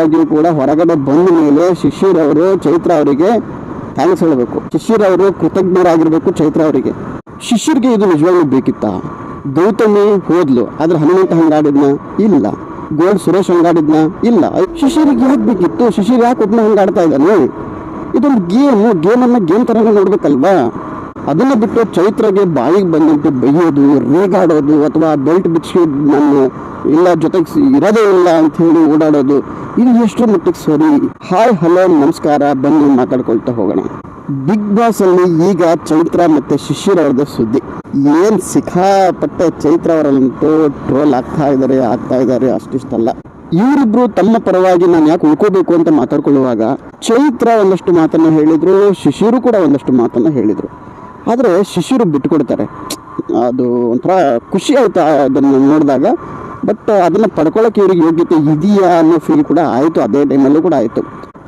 ಆಗಿಯೂ ಕೂಡ ಹೊರಗಡೆ ಬಂದ ಮೇಲೆ ಶಿಶಿರ್ ಅವರು ಚೈತ್ರ ಅವರಿಗೆ ಥ್ಯಾಂಕ್ಸ್ ಹೇಳಬೇಕು. ಶಿಶಿರ್ ಅವರು ಕೃತಜ್ಞರಾಗಿರ್ಬೇಕು ಚೈತ್ರ ಅವರಿಗೆ. ಶಿಶಿರ್ಗೆ ಇದು ನಿಜವಾಗ್ಲೂ ಬೇಕಿತ್ತ? ಗೌತಮಿ ಹೋದ್ಲು, ಆದ್ರೆ ಹನುಮಂತ ಹಂಗಾಡಿದ್ನ? ಇಲ್ಲ. ಗೋಲ್ಡ್ ಸುರೇಶ್ ಹಂಗಾಡಿದ್ನ? ಇಲ್ಲ. ಶಿಶಿರ್ಗೆ ಯಾಕೆ ಬೇಕಿತ್ತು? ಶಿಶಿರ್ ಯಾಕೆ ಒಬ್ಬನ ಹಂಗಾಡ್ತಾ ಇದ್ದಾನೆ? ಇದೊಂದು ಗೇಮನ್ನು ಗೇಮ್ ಥರನೇ ನೋಡ್ಬೇಕಲ್ವಾ? ಅದನ್ನು ಬಿಟ್ಟು ಚೈತ್ರಗೆ ಬಾಯಿಗೆ ಬಂದಂತೆ ಬೈಯೋದು, ರೇಗಾಡೋದು, ಅಥವಾ ಬೆಲ್ಟ್ ಬಿಚ್ಚಿ ನಾನು ಇಲ್ಲ ಜೊತೆಗೆ ಇರೋದೇ ಇಲ್ಲ ಅಂತ ಹೇಳಿ ಓಡಾಡೋದು, ಇದು ಎಷ್ಟು ಮಟ್ಟಿಗೆ ಸರಿ? ಹಾಯ್ ಹಲೋ ನಮಸ್ಕಾರ, ಬನ್ನಿ ಮಾತಾಡ್ಕೊಳ್ತಾ ಹೋಗೋಣ. ಬಿಗ್ ಬಾಸ್ ಅಲ್ಲಿ ಈಗ ಚೈತ್ರ ಮತ್ತೆ ಶಿಶಿರ್ ಅವ್ರದ್ದು ಸುದ್ದಿ ಏನ್ ಸಿಕ್ಕಾಪಟ್ಟೆ. ಚೈತ್ರ ಅವರಲ್ಲಂತೂ ಟ್ರೋಲ್ ಆಗ್ತಾ ಇದ್ದಾರೆ ಅಷ್ಟಿಷ್ಟಲ್ಲ. ಇವರಿಬ್ರು ತಮ್ಮ ಪರವಾಗಿ ನಾನು ಯಾಕೆ ಉಳ್ಕೋಬೇಕು ಅಂತ ಮಾತಾಡ್ಕೊಳ್ಳುವಾಗ ಚೈತ್ರ ಒಂದಷ್ಟು ಮಾತನ್ನ ಹೇಳಿದ್ರು, ಶಿಶಿರು ಕೂಡ ಒಂದಷ್ಟು ಮಾತನ್ನ ಹೇಳಿದ್ರು. ಆದರೆ ಶಿಶಿರು ಬಿಟ್ಟುಕೊಡ್ತಾರೆ. ಅದು ಒಂಥರ ಖುಷಿ ಆಯ್ತು ಅದನ್ನು ನೋಡಿದಾಗ. ಬಟ್ ಅದನ್ನು ಪಡ್ಕೊಳ್ಳೋಕೆ ಇವ್ರಿಗೆ ಯೋಗ್ಯತೆ ಇದೆಯಾ ಅನ್ನೋ ಫೀಲ್ ಕೂಡ ಆಯಿತು, ಅದೇ ಟೈಮಲ್ಲೂ ಕೂಡ ಆಯಿತು.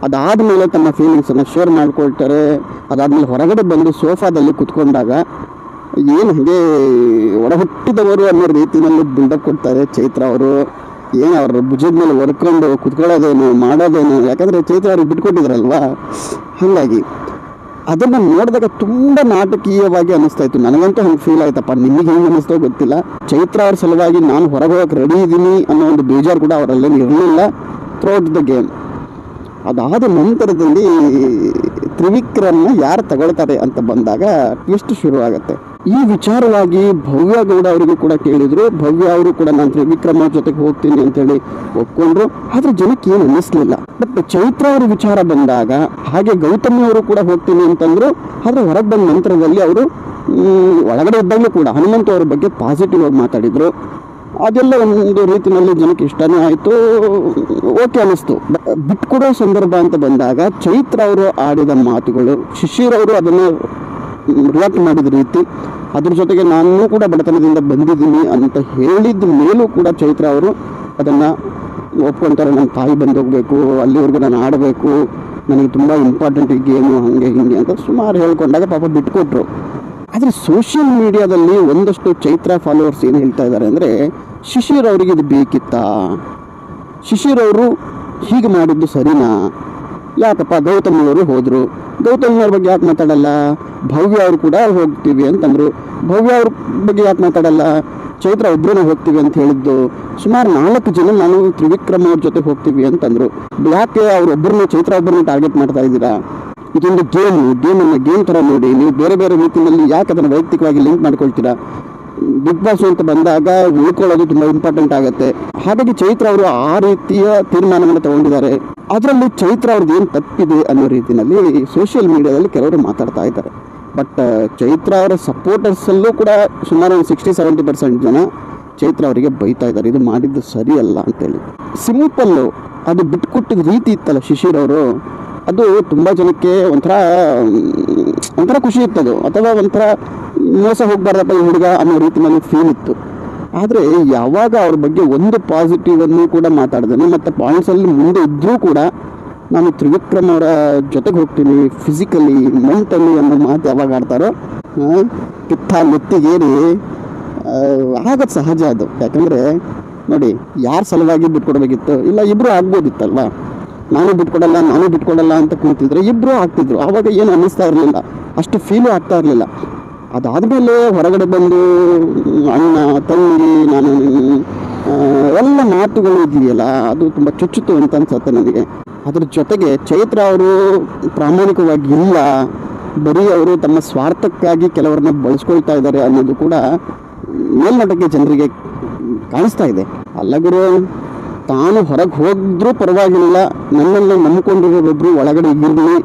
ಅದಾದಮೇಲೆ ತಮ್ಮ ಫೀಲಿಂಗ್ಸನ್ನು ಶೇರ್ ಮಾಡ್ಕೊಳ್ತಾರೆ. ಅದಾದಮೇಲೆ ಹೊರಗಡೆ ಬಂದು ಸೋಫಾದಲ್ಲಿ ಕುತ್ಕೊಂಡಾಗ ಏನು ಹಾಗೆ ಒಡಹುಟ್ಟಿದವರು ಅನ್ನೋ ರೀತಿಯಲ್ಲಿ ಬಿಲ್ಡಪ್ ಕೊಡ್ತಾರೆ ಚೈತ್ರ ಅವರು. ಏನು ಅವ್ರ ಭುಜದ ಮೇಲೆ ಹೊರ್ಕೊಂಡು ಕುತ್ಕೊಳ್ಳೋದೇನು ಮಾಡೋದೇನು, ಯಾಕಂದರೆ ಚೈತ್ರ ಅವ್ರಿಗೆ ಬಿಟ್ಕೊಟ್ಟಿದ್ರಲ್ವಾ. ಹಾಗಾಗಿ ಅದನ್ನು ನೋಡಿದಾಗ ತುಂಬ ನಾಟಕೀಯವಾಗಿ ಅನ್ನಿಸ್ತಾ ಇತ್ತು. ನನಗಂತೂ ಹಂಗೆ ಫೀಲ್ ಆಯ್ತಪ್ಪ. ನಿಮಗೆ ಹೆಂಗೆ ಅನ್ನಿಸ್ತೋ ಗೊತ್ತಿಲ್ಲ. ಚೈತ್ರ ಅವ್ರ ಸಲುವಾಗಿ ನಾನು ಹೊರಗೆ ಹೋಗೋಕೆ ರೆಡಿ ಇದ್ದೀನಿ ಅನ್ನೋ ಒಂದು ಬೇಜಾರು ಕೂಡ ಅವರಲ್ಲೇನು ಇರಲಿಲ್ಲ ಥ್ರೂಔಟ್ ದ ಗೇಮ್. ಅದಾದ ನಂತರದಲ್ಲಿ ತ್ರಿವಿಕ್ರಮ್ನ ಯಾರು ತಗೊಳ್ತಾರೆ ಅಂತ ಬಂದಾಗ ಟ್ವಿಸ್ಟ್ ಶುರು ಆಗುತ್ತೆ. ಈ ವಿಚಾರವಾಗಿ ಭವ್ಯ ಗೌಡ ಅವರಿಗೂ ಕೂಡ ಕೇಳಿದ್ರು. ಭವ್ಯ ಅವರು ಕೂಡ ನಾನು ತ್ರಿವಿಕ್ರಮ್ ಅವ್ರ ಜೊತೆಗೆ ಹೋಗ್ತೀನಿ ಅಂತೇಳಿ ಒಪ್ಕೊಂಡ್ರು. ಆದ್ರೆ ಜನಕ್ಕೆ ಏನು ಅನ್ನಿಸ್ಲಿಲ್ಲ. ಬಟ್ ಚೈತ್ರ ಅವ್ರ ವಿಚಾರ ಬಂದಾಗ ಹಾಗೆ ಗೌತಮಿ ಅವರು ಕೂಡ ಹೋಗ್ತೀನಿ ಅಂತಂದ್ರು. ಆದ್ರೆ ಹೊರಗೆ ಬಂದ ನಂತರದಲ್ಲಿ ಅವರು ಒಳಗಡೆ ಇದ್ದಾಗಲೂ ಕೂಡ ಹನುಮಂತ ಅವ್ರ ಬಗ್ಗೆ ಪಾಸಿಟಿವ್ ಆಗಿ ಮಾತಾಡಿದ್ರು. ಅದೆಲ್ಲ ಒಂದು ರೀತಿಯಲ್ಲಿ ಜನಕ್ಕೆ ಇಷ್ಟನೇ ಆಯಿತು, ಓಕೆ ಅನ್ನಿಸ್ತು. ಬಿಟ್ಕೊಡೋ ಸಂದರ್ಭ ಅಂತ ಬಂದಾಗ ಚೈತ್ರ ಅವರು ಆಡಿದ ಮಾತುಗಳು, ಶಿಶಿರ್ ಅವರು ಅದನ್ನು ರಿಯಾಕ್ಟ್ ಮಾಡಿದ ರೀತಿ, ಅದ್ರ ಜೊತೆಗೆ ನಾನು ಕೂಡ ಬಡತನದಿಂದ ಬಂದಿದ್ದೀನಿ ಅಂತ ಹೇಳಿದ ಮೇಲೂ ಕೂಡ ಚೈತ್ರ ಅವರು ಅದನ್ನು ಒಪ್ಕೊಳ್ತಾರೆ. ನನ್ನ ತಾಯಿ ಬಂದೋಗ್ಬೇಕು, ಅಲ್ಲಿವರೆಗೂ ನಾನು ಆಡಬೇಕು, ನನಗೆ ತುಂಬ ಇಂಪಾರ್ಟೆಂಟ್ ಈ ಗೇಮು, ಹಾಗೆ ಹಿಂಗೆ ಅಂತ ಸುಮಾರು ಹೇಳ್ಕೊಂಡಾಗ ಪಾಪ ಬಿಟ್ಕೊಟ್ರು. ಆದರೆ ಸೋಷಿಯಲ್ ಮೀಡಿಯಾದಲ್ಲಿ ಒಂದಷ್ಟು ಚೈತ್ರ ಫಾಲೋವರ್ಸ್ ಏನು ಹೇಳ್ತಾ ಇದ್ದಾರೆ ಅಂದರೆ, ಶಿಶಿರ್ ಅವರಿಗೆ ಇದು ಬೇಕಿತ್ತಾ? ಶಿಶಿರ್ ಅವರು ಹೀಗೆ ಮಾಡಿದ್ದು ಸರಿನಾ? ಯಾಕಪ್ಪ ಗೌತಮಿ ಅವರು ಹೋದರು, ಗೌತಮಿ ಅವ್ರ ಬಗ್ಗೆ ಯಾಕೆ ಮಾತಾಡಲ್ಲ? ಭವ್ಯ ಅವರು ಕೂಡ ಹೋಗ್ತೀವಿ ಅಂತಂದರು, ಭವ್ಯ ಅವ್ರ ಬಗ್ಗೆ ಯಾಕೆ ಮಾತಾಡಲ್ಲ? ಚೈತ್ರ ಒಬ್ಬರೇ ಹೋಗ್ತೀವಿ ಅಂತ ಹೇಳಿದ್ದು. ಸುಮಾರು 4 ಜನ ನಾನು ತ್ರಿವಿಕ್ರಮ್ ಅವ್ರ ಜೊತೆ ಹೋಗ್ತೀವಿ ಅಂತಂದರು. ಯಾಕೆ ಅವರೊಬ್ಬರನ್ನ ಚೈತ್ರ ಒಬ್ಬರನ್ನ ಟಾರ್ಗೆಟ್ ಮಾಡ್ತಾ ಇದ್ದೀರಾ? ಇದೊಂದು ಗೇಮನ್ನು ಗೇಮ್ ಥರ ನೋಡಿ. ನೀವು ಬೇರೆ ಬೇರೆ ರೀತಿಯಲ್ಲಿ ಯಾಕೆ ಅದನ್ನು ವೈಯಕ್ತಿಕವಾಗಿ ಲಿಂಕ್ ಮಾಡ್ಕೊಳ್ತೀರಾ? ಬಿಗ್ ಬಾಸ್ ಅಂತ ಬಂದಾಗ ಉಳ್ಕೊಳ್ಳೋದು ತುಂಬ ಇಂಪಾರ್ಟೆಂಟ್ ಆಗುತ್ತೆ. ಹಾಗಾಗಿ ಚೈತ್ರ ಅವರು ಆ ರೀತಿಯ ತೀರ್ಮಾನವನ್ನು ತಗೊಂಡಿದ್ದಾರೆ. ಅದರಲ್ಲಿ ಚೈತ್ರ ಅವ್ರದ್ದು ಏನು ತಪ್ಪಿದೆ ಅನ್ನೋ ರೀತಿಯಲ್ಲಿ ಸೋಷಿಯಲ್ ಮೀಡಿಯಾದಲ್ಲಿ ಕೆಲವರು ಮಾತಾಡ್ತಾ ಇದ್ದಾರೆ. ಬಟ್ ಚೈತ್ರ ಅವರ ಸಪೋರ್ಟರ್ಸಲ್ಲೂ ಕೂಡ ಸುಮಾರು 60-70% ಜನ ಚೈತ್ರ ಅವರಿಗೆ ಬೈತಾ ಇದ್ದಾರೆ, ಇದು ಮಾಡಿದ್ದು ಸರಿಯಲ್ಲ ಅಂತೇಳಿ. ಸಿಂಪಲ್ಲು ಅದು ಬಿಟ್ಕೊಟ್ಟಿದ ರೀತಿ ಇತ್ತಲ್ಲ ಶಿಶಿರ್ ಅವರು, ಅದು ತುಂಬ ಜನಕ್ಕೆ ಒಂಥರ ಖುಷಿ ಇತ್ತದು, ಅಥವಾ ಒಂಥರ ಮೋಸ ಹೋಗಬಾರ್ದಪ್ಪ ಈ ಹುಡುಗ ಅನ್ನೋ ರೀತಿಯಲ್ಲಿ ಫೀಲ್ ಇತ್ತು. ಆದರೆ ಯಾವಾಗ ಅವ್ರ ಬಗ್ಗೆ ಒಂದು ಪಾಸಿಟಿವನ್ನು ಕೂಡ ಮಾತಾಡ್ದೇನೆ ಮತ್ತು ಪಾಯಿಂಟ್ಸಲ್ಲಿ ಮುಂದೆ ಇದ್ದರೂ ಕೂಡ ನಾನು ತ್ರಿವಿಕ್ರಮ್ ಅವರ ಜೊತೆಗೆ ಹೋಗ್ತೀನಿ ಫಿಸಿಕಲಿ ಮೆಂಟಲಿ ಅನ್ನೋ ಮಾತು ಯಾವಾಗ ಆಡ್ತಾರೋ ಪಿತ್ತ ನೆತ್ತಿಗೇರಿ ಆಗೋದು ಸಹಜ ಅದು. ಯಾಕಂದರೆ ನೋಡಿ, ಯಾರ ಸಲುವಾಗಿ ಬಿಟ್ಕೊಡ್ಬೇಕಿತ್ತು? ಇಲ್ಲ, ಇಬ್ಬರು ಆಗ್ಬೋದಿತ್ತಲ್ವ. ನಾನು ಬಿಟ್ಕೊಡಲ್ಲ ಅಂತ ಕೂತಿದ್ರೆ ಇಬ್ಬರು ಆಗ್ತಿದ್ರು. ಆವಾಗ ಏನು ಅನ್ನಿಸ್ತಾ ಇರಲಿಲ್ಲ, ಅಷ್ಟು ಫೀಲು ಆಗ್ತಾ ಇರಲಿಲ್ಲ. ಅದಾದಮೇಲೆ ಹೊರಗಡೆ ಬಂದು ಅಣ್ಣ ತಂಗಿ ನಾನು ಎಲ್ಲ ಮಾತುಗಳು ಇದೆಯಲ್ಲ, ಅದು ತುಂಬ ಚುಚ್ಚಿತು ಅಂತ ಅನ್ಸುತ್ತೆ ನನಗೆ. ಅದ್ರ ಜೊತೆಗೆ ಚೈತ್ರ ಅವರು ಪ್ರಾಮಾಣಿಕವಾಗಿ ಇಲ್ಲ, ಬರೀ ಅವರು ತಮ್ಮ ಸ್ವಾರ್ಥಕ್ಕಾಗಿ ಕೆಲವರನ್ನ ಬಳಸ್ಕೊಳ್ತಾ ಇದ್ದಾರೆ ಅನ್ನೋದು ಕೂಡ ಮೇಲ್ನೋಟಕ್ಕೆ ಜನರಿಗೆ ಕಾಣಿಸ್ತಾ ಇದೆ. ಅಲ್ಲ ಗುರು, ತಾನು ಹೊರಗೆ ಹೋಗಿದ್ರೂ ಪರವಾಗಿಲ್ಲ, ನನ್ನಲ್ಲಿ ನಂಬಿಕೊಂಡಿರೋರೊಬ್ಬರು ಒಳಗಡೆ ಇರಲಿ,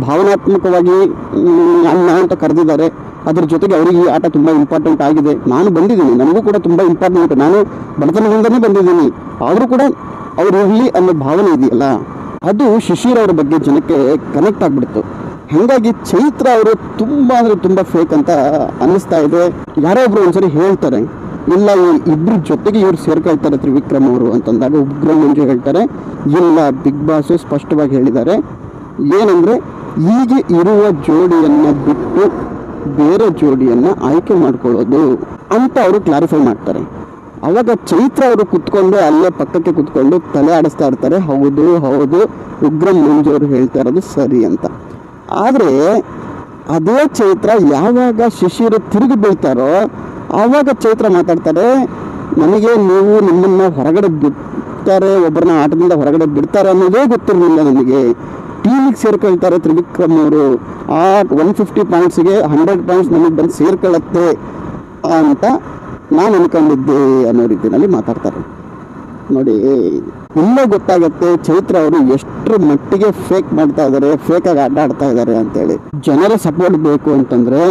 ಭಾವನಾತ್ಮಕವಾಗಿ ಅಣ್ಣ ಅಂತ ಕರೆದಿದ್ದಾರೆ. ಅದ್ರ ಜೊತೆಗೆ ಅವರಿಗೆ ಈ ಆಟ ತುಂಬ ಇಂಪಾರ್ಟೆಂಟ್ ಆಗಿದೆ. ನಾನು ಬಂದಿದ್ದೀನಿ, ನನಗೂ ಕೂಡ ತುಂಬ ಇಂಪಾರ್ಟೆಂಟ್, ನಾನು ಬಡತನದಿಂದನೇ ಬಂದಿದ್ದೀನಿ, ಆದರೂ ಕೂಡ ಅವ್ರು ಇರಲಿ ಅನ್ನೋ ಭಾವನೆ ಇದೆಯಲ್ಲ, ಅದು ಶಿಶಿರ್ ಅವರ ಬಗ್ಗೆ ಜನಕ್ಕೆ ಕನೆಕ್ಟ್ ಆಗಿಬಿಡ್ತು. ಹಾಗಾಗಿ ಚೈತ್ರ ಅವರು ತುಂಬ ಅಂದರೆ ತುಂಬ ಫೇಕ್ ಅಂತ ಅನ್ನಿಸ್ತಾ ಇದೆ. ಯಾರೋ ಒಬ್ರು ಒಂದ್ಸರಿ ಹೇಳ್ತಾರೆ, ಇಲ್ಲ ಇಬ್ಬರ ಜೊತೆಗೆ ಇವ್ರು ಸೇರ್ಕೊಳ್ತಾರೆ ತ್ರಿವಿಕ್ರಮ್ ಅವರು ಅಂತಂದಾಗ ಉಗ್ರ ಮಂಜು ಹೇಳ್ತಾರೆ, ಇಲ್ಲ ಬಿಗ್ ಬಾಸ್ ಸ್ಪಷ್ಟವಾಗಿ ಹೇಳಿದ್ದಾರೆ, ಏನಂದರೆ ಹೀಗೆ ಇರುವ ಜೋಡಿಯನ್ನು ಬಿಟ್ಟು ಬೇರೆ ಜೋಡಿಯನ್ನು ಆಯ್ಕೆ ಮಾಡ್ಕೊಳ್ಳೋದು ಅಂತ ಅವರು ಕ್ಲಾರಿಫೈ ಮಾಡ್ತಾರೆ. ಅವಾಗ ಚೈತ್ರ ಅವರು ಕುತ್ಕೊಂಡು ಅಲ್ಲೇ ಪಕ್ಕಕ್ಕೆ ಕುತ್ಕೊಂಡು ತಲೆ ಆಡಿಸ್ತಾ ಇರ್ತಾರೆ, ಹೌದು ಹೌದು ಉಗ್ರಂ ಮಂಜು ಅವರು ಹೇಳ್ತಾ ಇರೋದು ಸರಿ ಅಂತ. ಆದರೆ ಅದೇ ಚೈತ್ರ ಯಾವಾಗ ಶಿಶಿರು ತಿರುಗಿ ಬೀಳ್ತಾರೋ ಆವಾಗ ಚೈತ್ರ ಮಾತಾಡ್ತಾರೆ, ನನಗೆ ನೀವು ನಿಮ್ಮನ್ನು ಹೊರಗಡೆ ಬಿಡ್ತಾರೆ, ಒಬ್ಬರನ್ನ ಆಟದಿಂದ ಹೊರಗಡೆ ಬಿಡ್ತಾರೆ ಅನ್ನೋದೇ ಗೊತ್ತಿರಲಿಲ್ಲ ನನಗೆ. ಟೀಮಿಗೆ ಸೇರ್ಕೊಳ್ತಾರೆ ತ್ರಿವಿಕ್ರಮ್ ಅವರು, ಆ 150 ಪಾಯಿಂಟ್ಸ್ಗೆ 100 ಪಾಯಿಂಟ್ಸ್ ನಮಗೆ ಬಂದು ಸೇರ್ಕೊಳ್ಳುತ್ತೆ ಅಂತ ನಾನು ಅನ್ಕೊಂಡಿದ್ದೆ ಅನ್ನೋ ರೀತಿಯಲ್ಲಿ ಮಾತಾಡ್ತಾರೆ. ನೋಡಿ, ಇಲ್ಲೇ ಗೊತ್ತಾಗುತ್ತೆ ಚೈತ್ರ ಅವರು ಎಷ್ಟರ ಮಟ್ಟಿಗೆ ಫೇಕ್ ಮಾಡ್ತಾ ಇದ್ದಾರೆ, ಫೇಕಾಗಿ ಆಟ ಆಡ್ತಾ ಇದ್ದಾರೆ ಅಂತೇಳಿ. ಜನರ ಸಪೋರ್ಟ್ ಬೇಕು ಅಂತಂದರೆ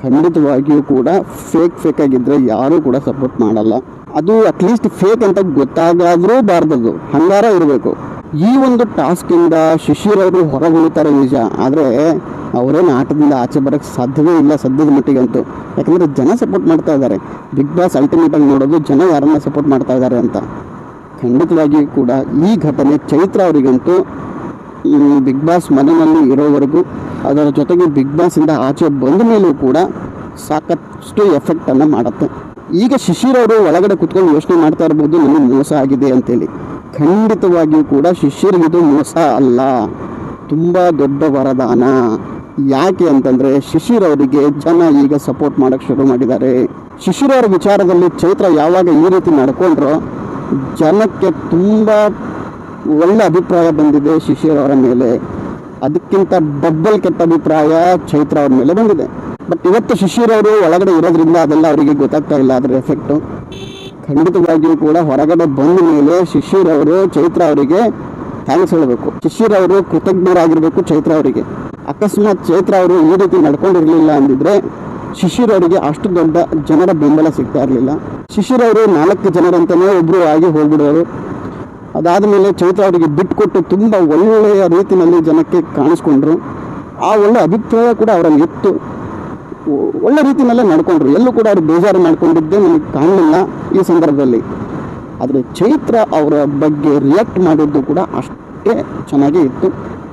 ಖಂಡಿತವಾಗಿಯೂ ಕೂಡ ಫೇಕ್ ಆಗಿದ್ದರೆ ಯಾರೂ ಕೂಡ ಸಪೋರ್ಟ್ ಮಾಡಲ್ಲ. ಅದು ಅಟ್ಲೀಸ್ಟ್ ಫೇಕ್ ಅಂತ ಗೊತ್ತಾಗಾದರೂ ಬಾರ್ದದು, ಹಂಗಾರ ಇರಬೇಕು. ಈ ಒಂದು ಟಾಸ್ಕಿಂದ ಶಿಶಿರ್ ಅವರು ಹೊರಗುಳಿತಾರೆ ನಿಜ, ಆದರೆ ಅವರೇನು ಆಟದಿಂದ ಆಚೆ ಬರೋಕ್ಕೆ ಸಾಧ್ಯವೇ ಇಲ್ಲ ಸದ್ಯದ ಮಟ್ಟಿಗಂತೂ. ಯಾಕಂದರೆ ಜನ ಸಪೋರ್ಟ್ ಮಾಡ್ತಾ ಇದ್ದಾರೆ. ಬಿಗ್ ಬಾಸ್ ಅಲ್ಟಿಮೇಟಾಗಿ ನೋಡೋದು ಜನ ಯಾರನ್ನ ಸಪೋರ್ಟ್ ಮಾಡ್ತಾ ಇದ್ದಾರೆ ಅಂತ. ಖಂಡಿತವಾಗಿಯೂ ಕೂಡ ಈ ಘಟನೆ ಚೈತ್ರ ಅವರಿಗಂತೂ ಬಿಗ್ ಬಾಸ್ ಮನೆಯಲ್ಲಿ ಇರೋವರೆಗೂ, ಅದರ ಜೊತೆಗೆ ಬಿಗ್ ಬಾಸಿಂದ ಆಚೆ ಬಂದ ಮೇಲೂ ಕೂಡ ಸಾಕಷ್ಟು ಎಫೆಕ್ಟನ್ನು ಮಾಡುತ್ತೆ. ಈಗ ಶಿಶಿರ್ ಅವರು ಒಳಗಡೆ ಕುತ್ಕೊಂಡು ಯೋಚನೆ ಮಾಡ್ತಾ ಇರ್ಬೋದು ನನಗೆ ಮೋಸ ಆಗಿದೆ ಅಂತೇಳಿ. ಖಂಡಿತವಾಗಿಯೂ ಕೂಡ ಶಿಶಿರ್ಗಿದು ಮೋಸ ಅಲ್ಲ, ತುಂಬ ದೊಡ್ಡ ವರದಾನ. ಯಾಕೆ ಅಂತಂದರೆ ಶಿಶಿರ್ ಅವರಿಗೆ ಜನ ಈಗ ಸಪೋರ್ಟ್ ಮಾಡೋಕ್ಕೆ ಶುರು ಮಾಡಿದ್ದಾರೆ. ಶಿಶಿರ್ ಅವರ ವಿಚಾರದಲ್ಲಿ ಚೈತ್ರ ಯಾವಾಗ ಈ ರೀತಿ ನಡ್ಕೊಂಡ್ರೋ ಜನಕ್ಕೆ ತುಂಬ ಒಳ್ಳೆ ಅಭಿಪ್ರಾಯ ಬಂದಿದೆ ಶಿಶಿರ್ ಅವರ ಮೇಲೆ. ಅದಕ್ಕಿಂತ ಡಬ್ಬಲ್ ಕೆಟ್ಟ ಅಭಿಪ್ರಾಯ ಚೈತ್ರ ಅವ್ರ ಮೇಲೆ ಬಂದಿದೆ. ಬಟ್ ಇವತ್ತು ಶಿಶಿರ್ ಅವರು ಒಳಗಡೆ ಇರೋದ್ರಿಂದ ಅದೆಲ್ಲ ಅವರಿಗೆ ಗೊತ್ತಾಗ್ತಾ ಇಲ್ಲ ಅದರ ಎಫೆಕ್ಟು. ಖಂಡಿತವಾಗಿಯೂ ಕೂಡ ಹೊರಗಡೆ ಬಂದ ಮೇಲೆ ಶಿಶಿರ್ ಅವರು ಚೈತ್ರ ಅವರಿಗೆ ಥ್ಯಾಂಕ್ಸ್ ಹೇಳಬೇಕು. ಶಿಶಿರ್ ಅವರು ಕೃತಜ್ಞರಾಗಿರಬೇಕು ಚೈತ್ರ ಅವರಿಗೆ. ಅಕಸ್ಮಾತ್ ಚೈತ್ರ ಅವರು ಈ ರೀತಿ ನಡ್ಕೊಂಡಿರಲಿಲ್ಲ ಅಂದಿದ್ರೆ ಶಿಶಿರ್ ಅವರಿಗೆ ಅಷ್ಟು ದೊಡ್ಡ ಜನರ ಬೆಂಬಲ ಸಿಗ್ತಾ ಇರಲಿಲ್ಲ. ಶಿಶಿರ್ ಅವರು 4 ಜನರಂತಲೇ ಒಬ್ಬರು ಆಗಿ ಹೋಗ್ಬಿಡೋರು. ಅದಾದಮೇಲೆ ಚೈತ್ರ ಅವರಿಗೆ ಬಿಟ್ಟುಕೊಟ್ಟು ತುಂಬ ಒಳ್ಳೆಯ ರೀತಿಯಲ್ಲಿ ಜನಕ್ಕೆ ಕಾಣಿಸ್ಕೊಂಡ್ರು. ಆ ಒಳ್ಳೆ ಅಭಿಪ್ರಾಯ ಕೂಡ ಅವರಲ್ಲಿ ಇತ್ತು, ಒಳ್ಳೆ ರೀತಿಯಲ್ಲೇ ನಡ್ಕೊಂಡ್ರು. ಎಲ್ಲೂ ಕೂಡ ಅವರು ಬೇಜಾರು ಮಾಡ್ಕೊಂಡಿದ್ದೇ ನನಗೆ ಕಾಣಲಿಲ್ಲ ಈ ಸಂದರ್ಭದಲ್ಲಿ. ಆದರೆ ಚೈತ್ರ ಅವರ ಬಗ್ಗೆ ರಿಯಾಕ್ಟ್ ಮಾಡಿದ್ದು ಕೂಡ ಅಷ್ಟೇ ಚೆನ್ನಾಗೇ ಇತ್ತು,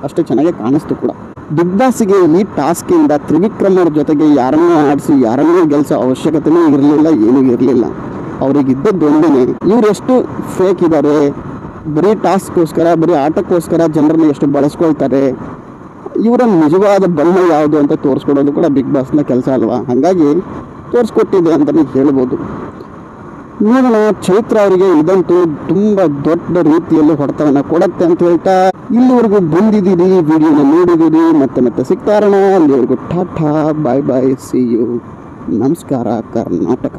ಅಷ್ಟೇ ಚೆನ್ನಾಗೇ ಕಾಣಿಸ್ತು ಕೂಡ. ಬಿಗ್ ಬಾಸ್ಗೆ ಈ ಟಾಸ್ಕಿಂದ ತ್ರಿವಿಕ್ರಮ್ ಅವ್ರ ಜೊತೆಗೆ ಯಾರನ್ನೂ ಆಡಿಸಿ ಯಾರನ್ನೂ ಗೆಲ್ಲಿಸೋ ಅವಶ್ಯಕತೆಯೂ ಇರಲಿಲ್ಲ, ಏನೂ ಇರಲಿಲ್ಲ. ಅವರಿಗಿದ್ದದ್ದು ಒಂದೇ, ಇವ್ರು ಎಷ್ಟು ಫೇಕ್ ಇದ್ದಾರೆ, ಬರೀ ಟಾಸ್ಕ್ಗೋಸ್ಕರ ಬರೀ ಆಟಕ್ಕೋಸ್ಕರ ಜನರನ್ನ ಎಷ್ಟು ಬಳಸ್ಕೊಳ್ತಾರೆ, ಇವರ ನಿಜವಾದ ಬಣ್ಣ ಯಾವುದು ಅಂತ ತೋರಿಸ್ಕೊಡೋದು ಕೂಡ ಬಿಗ್ ಬಾಸ್ನ ಕೆಲಸ ಅಲ್ವಾ. ಹಾಗಾಗಿ ತೋರಿಸ್ಕೊಟ್ಟಿದೆ ಅಂತಲೇ ಹೇಳ್ಬೋದು. ನೋಡೋಣ, ಚೈತ್ರ ಅವರಿಗೆ ಇದಂತೂ ತುಂಬ ದೊಡ್ಡ ರೀತಿಯಲ್ಲಿ ಹೊಡೆತವನ್ನು ಕೊಡುತ್ತೆ ಅಂತ ಹೇಳ್ತಾ ಇಲ್ಲಿವರೆಗೂ ಬಂದಿದ್ದೀರಿ, ವಿಡಿಯೋನ ನೋಡಿದ್ದೀರಿ. ಮತ್ತೆ ಸಿಗ್ತಾರೋಣ. ಅಲ್ಲಿವರೆಗೂ ಟಾಟಾ, ಬಾಯ್ ಬಾಯ್, ಸಿ ಯು. ನಮಸ್ಕಾರ ಕರ್ನಾಟಕ.